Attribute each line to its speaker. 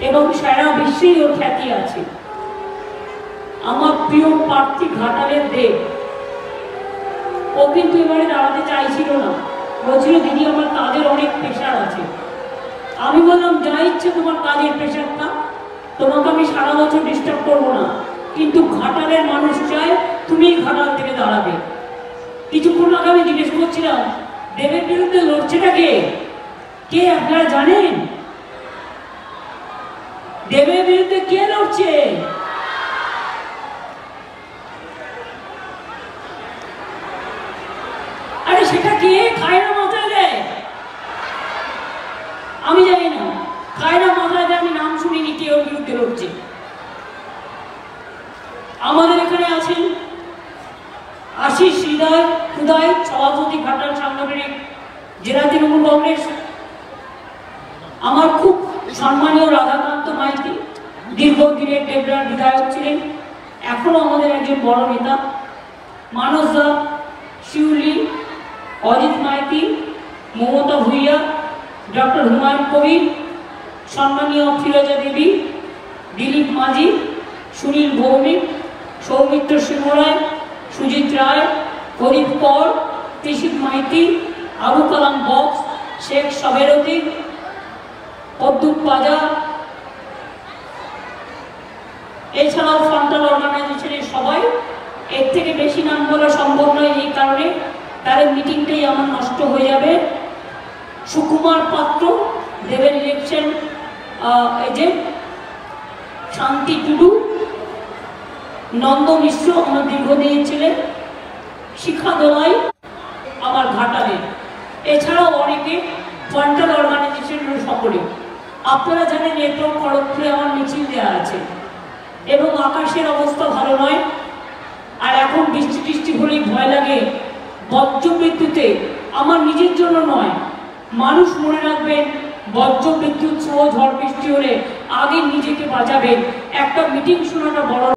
Speaker 1: এবং সারা বিশ্বেই ওর খ্যাতি আছে। আমার প্রিয় প্রার্থী ঘাটালের দেব, ও কিন্তু এবারে দাঁড়াতে চাইছিল না, বলছিল দিদি আমার কাজের অনেক প্রেশার আছে। আমি বললাম যা ইচ্ছে তোমার কাজের প্রেশারটা, তোমাকে আমি সারা বছর ডিস্টার্ব করবো না, কিন্তু ঘাটালের মানুষ চায় তুমি ঘাটাল থেকে দাঁড়াবে। কিছুক্ষণ আগে আমি জিজ্ঞেস করছিলাম দেবের বিরুদ্ধে লড়ছেটা কে, কে আপনারা জানেন? দেবের বিরুদ্ধে কে লড়ছে? আরে সেটা কে? খায়রা মাথায় দেয়? আমি জানি না, খায়রা মাথায় দেয়, আমি নাম শুনিনি কে ওর বিরুদ্ধে লড়ছে। আমাদের এখানে আছেন আশিস হৃদয় খুদাই, সভাপতি ঘাটাল সাংগঠনিক জেলা তৃণমূল কংগ্রেস। আমার খুব সম্মানীয় রাধাকান্ত মাইতি, দীর্ঘদিনের দেবরার বিধায়ক ছিলেন, এখনো আমাদের একজন বড় নেতা। মানস দা, শিউলি, অজিত মাইতি, মমতা ভুইয়া, ডক্টর হুমায়ুন কবির, সম্মানীয় ফিরোজা দেবী, দিলীপ মাঝি, সুনীল ভৌমিক, সৌমিত্র সিংহ রায়, সুজিত রায়, প্রদীপ কর, কৃষিক মাইতি, আবু কালাম বক্স, শেখ সবেরতি, পদ্মুক পাজা, এছাড়াও ফ্রন্টাল অর্গানাইজেশনের সবাই। এর থেকে বেশি নাম বলা সম্ভব নয়, এই কারণে তাদের মিটিংটাই আমার নষ্ট হয়ে যাবে। সুকুমার পাত্র, দেবের ইলেকশন এজেন্ট, শান্তি টুডু, নন্দ মিশ্র আমার দীর্ঘদিনের ছিলেন, শিখা দোলাই আমার ঘাটালে, এছাড়াও অনেকে ফ্রন্টাল অর্গানাইজেশনের সকলে। আপনারা জানেন এরপর খড়গপুরে আমার মিছিল দেওয়া আছে এবং আকাশের অবস্থা ভালো নয়। আর এখন বৃষ্টি টিষ্টি হলেই ভয় লাগে। বজ্রবিদ্যুতে, আমার নিজের জন্য নয়, মানুষ মনে রাখবেন বজ্রবিদ্যুৎ সহ ঝড় বৃষ্টি হলে আগে নিজেকে বাঁচাবেন। একটা মিটিং শোনাটা বড়